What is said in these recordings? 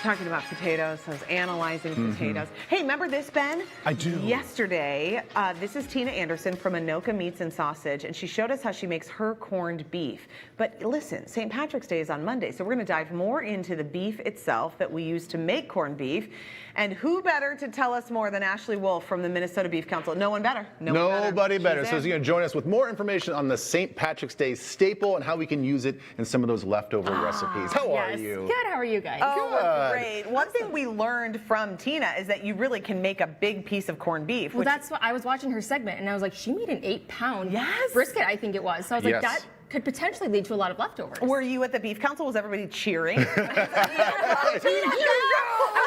talking about potatoes. I was analyzing potatoes. Hey, remember this, Ben? I do. Yesterday, this is Tina Anderson from Anoka Meats and Sausage, and she showed us how she makes her corned beef. But listen, St. Patrick's Day is on Monday, so we're going to dive more into the beef itself that we use to make corned beef. And who better to tell us more than Ashley Wulf from the Minnesota Beef Council? No one better. Nobody better. So she's going to join us with more information on the St. Patrick's Day staple and how we can use it in some of those leftover recipes. How are you? Good. How are you guys? Oh, we're great. One thing we learned from Tina is that you really can make a big piece of corned beef. Well, that's what I was watching her segment, and I was like, she made an 8-pound Yes. brisket, I think it was. So I was like, that could potentially lead to a lot of leftovers. Were you at the Beef Council? Was everybody cheering? I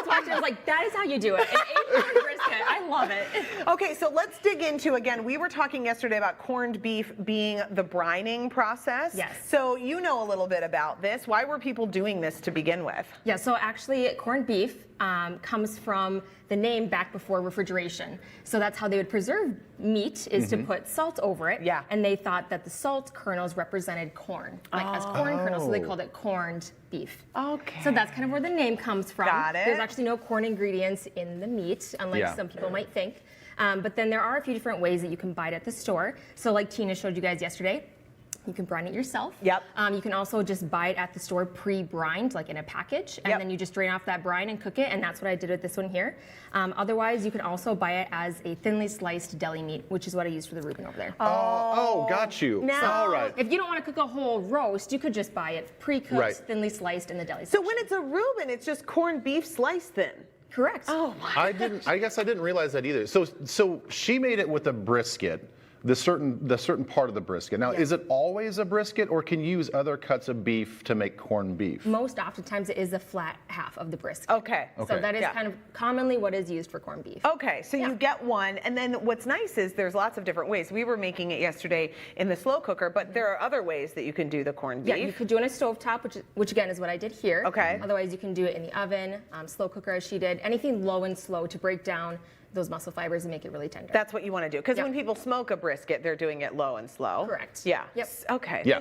was watching, I was like, that is how you do it. An 8-pound brisket. I love it. Okay, so let's dig into, again, we were talking yesterday about corned beef being the brining process. Yes. So you know a little bit about this. Why were people doing this to begin with? Yeah, so actually corned beef comes from the name back before refrigeration. So that's how they would preserve meat, is to put salt over it. Yeah. And they thought that the salt kernels represented corn, like as corn kernels, so they called it corned beef. Okay. So that's kind of where the name comes from. Got it. There's actually no corn ingredients in the meat, unlike some people might think. But then there are a few different ways that you can buy it at the store. So like Tina showed you guys yesterday, you can brine it yourself. Yep. You can also just buy it at the store pre-brined, like in a package, and then you just drain off that brine and cook it, and that's what I did with this one here. Otherwise, you can also buy it as a thinly sliced deli meat, which is what I used for the Reuben over there. Got you. Now, all right. if you don't want to cook a whole roast, you could just buy it pre-cooked, thinly sliced in the deli So section. when it's a Reuben, it's just corned beef sliced thin. Correct. Oh my. I guess I didn't realize that either. So she made it with a brisket. The certain part of the brisket. Now, is it always a brisket, or can you use other cuts of beef to make corned beef? Most oftentimes, it is the flat half of the brisket. Okay. So that is kind of commonly what is used for corned beef. Okay, so you get one, and then what's nice is there's lots of different ways. We were making it yesterday in the slow cooker, but there are other ways that you can do the corned beef. Yeah, you could do it in a stovetop, which again is what I did here. Okay. Otherwise, you can do it in the oven, slow cooker as she did. Anything low and slow to break down those muscle fibers and make it really tender. That's what you want to do, because when people smoke a brisket, they're doing it low and slow. Correct. Yeah. Yep. Okay. Yeah.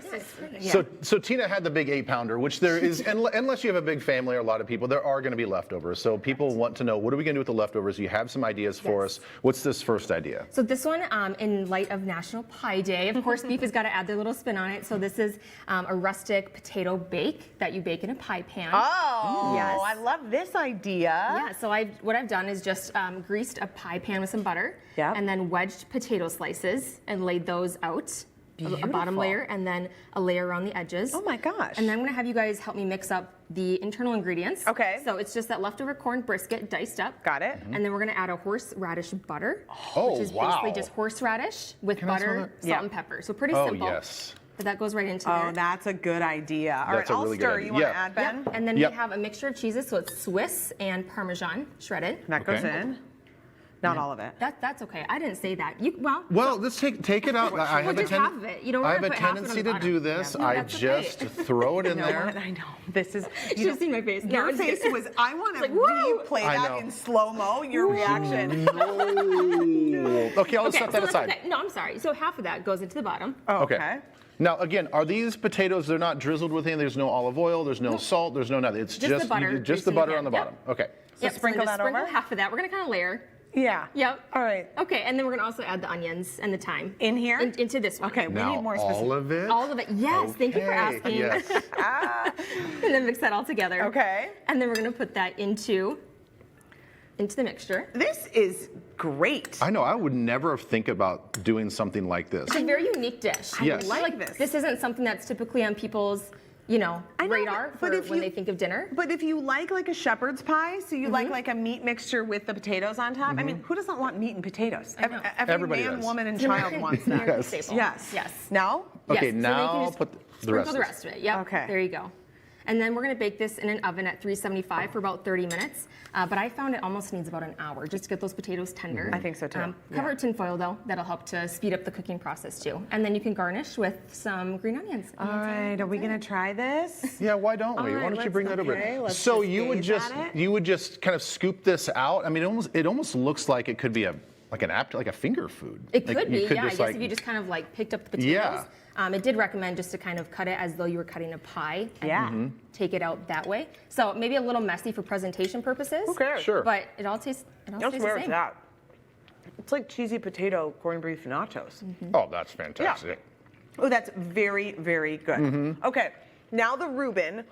Yeah. So Tina had the big 8-pounder, which there is, unless you have a big family or a lot of people, there are going to be leftovers. So people want to know, what are we going to do with the leftovers? You have some ideas for us. What's this first idea? So this one, in light of National Pie Day, of course, beef has got to add their little spin on it. So this is a rustic potato bake that you bake in a pie pan. Oh, yes. I love this idea. Yeah, so what I've done is just greased a pie pan with some butter, and then wedged potato slices and laid those out. A bottom layer and then a layer around the edges. Oh my gosh. And then I'm going to have you guys help me mix up the internal ingredients. Okay. So it's just that leftover corned brisket diced up. Got it. And then we're going to add a horseradish butter, Oh, which is basically just horseradish with butter, salt, and pepper. So pretty simple. Oh, yes. But that goes right into there. Oh, that's a good idea. All That's right, a I'll really good stir. idea. You want to Yeah. add, Ben? Yep. And then we have a mixture of cheeses, so it's Swiss and Parmesan shredded. That goes in. Not all of it. That's okay. I didn't say that. Well, let's take it out. I have just half of it. You don't I want have to a put half of it on tendency the to bottom. do this. Yeah. No, I that's just okay. throw it in there. What? I know. This is. You should have seen my face. No, Your I'm just face kidding. was. I want to Like, woo! replay I that know. in slow mo. Your reaction. No. Okay, I'll set that so aside. No, I'm sorry. So half of that goes into the bottom. Oh, Okay. Now, again, are these potatoes, they're not drizzled with anything? There's no olive oil, there's no salt, there's no nothing. It's Just the butter, just the greasing butter the on the pan. bottom. Okay. Yep, sprinkle just that over? half of that. We're going to kind of layer. Yeah. Yep. All right. Okay, and then we're going to also add the onions and the thyme. In here? Into this one. Okay, we Now, need more specific. all of it? All of it. Yes, thank you for Okay, asking. yes. And then mix that all together. Okay. And then we're going to put that into the mixture. This is great. I know, I would never think about doing something like this. It's a very unique dish. Yes. I like this. This isn't something that's typically on people's, I know, radar but for if when you- they think of dinner. But if you like a shepherd's pie, so you like a meat mixture with the potatoes on top, I mean, who doesn't want meat and potatoes? know. Every Everybody man, does. woman, and child wants that. American Yes. staple. Yes. Yes. No? Okay, Yes, so then you now can just put the sprinkle the rest rest of it. Yep. Okay. There you go. And then we're going to bake this in an oven at 375 for about 30 minutes. But I found it almost needs about an hour just to get those potatoes tender. I think so too. Cover it in tin foil though. That'll help to speed up the cooking process too. And then you can garnish with some green onions. All right, are we going to try this? Yeah, why don't we? All right, Why don't you bring that over? let's So just you would gaze just at it. you would just kind of scoop this out. I mean, it almost looks like it could be like a finger food. It Like, could be, you yeah. I just guess if you just kind of like picked up the potatoes. Yeah. It did recommend just to kind of cut it as though you were cutting a pie. And Yeah. take it out that way. So maybe a little messy for presentation purposes. Who cares? Sure. But it all tastes. It all That's tastes where the it's same. at. It's like cheesy potato corned beef nachos. Oh, that's fantastic. Oh, that's very, very good. Okay, now the Reuben,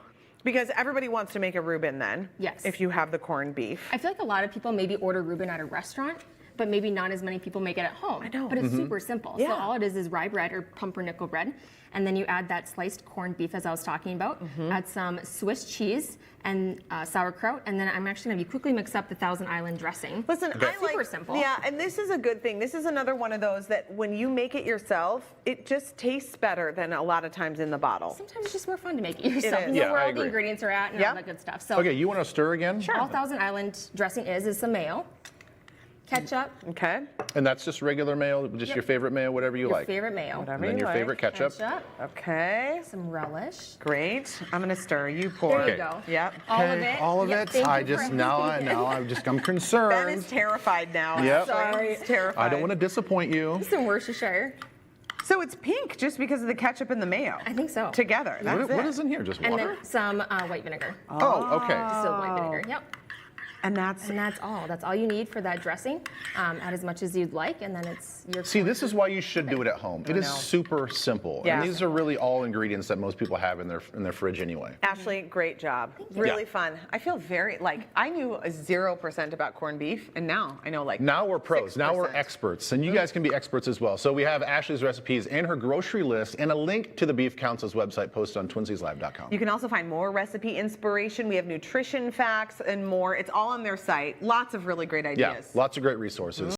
because everybody wants to make a Reuben then. Yes. If you have the corned beef. I feel like a lot of people maybe order Reuben at a restaurant, but maybe not as many people make it at home. I know. But it's super simple. Yeah. So all it is rye bread or pumpernickel bread. And then you add that sliced corned beef, as I was talking about. Add some Swiss cheese and sauerkraut. And then I'm actually going to quickly mix up the Thousand Island dressing. Listen, I like Super simple. Yeah, and this is a good thing. This is another one of those that when you make it yourself, it just tastes better than a lot of times in the bottle. Sometimes it's just more fun to make it yourself. is. You know Yeah, where I all agree. the ingredients are at and Yeah. all that good stuff. So Okay, you want to stir again? all Thousand Island dressing is some mayo, ketchup, Okay. And that's just regular mayo, just your favorite mayo, whatever you your like. favorite mayo, Whatever. And then you your like. favorite ketchup. Okay. some relish. Great. I'm gonna stir. You pour. There you Okay. go. Yep. All of it. All of Yep, it. thank I you just for now everything. I'm Ben concerned. is terrified now. Yep. Actually. He's terrified. I don't want to disappoint you. Some Worcestershire. So it's pink just because of the ketchup and the mayo. I think so. Together. That's What it. is in here? Just And water? then some white vinegar. Oh, okay. Distilled white vinegar. Yep. And that's And that's all. That's all you need for that dressing. Add as much as you'd like, and then it's your. See, this is why you should do it at home. It is know. super simple. Yeah. And these are really all ingredients that most people have in their fridge anyway. Ashley, great job. Really Yeah. fun. I feel very I knew 0% about corned beef, and now I know like. Now we're pros. Now we're 6%. experts. And you guys can be experts as well. So we have Ashley's recipes and her grocery list and a link to the Beef Council's website posted on TwinsiesLive.com. You can also find more recipe inspiration. We have nutrition facts and more. It's all on their site. Lots of really great Yeah, ideas. lots of great resources.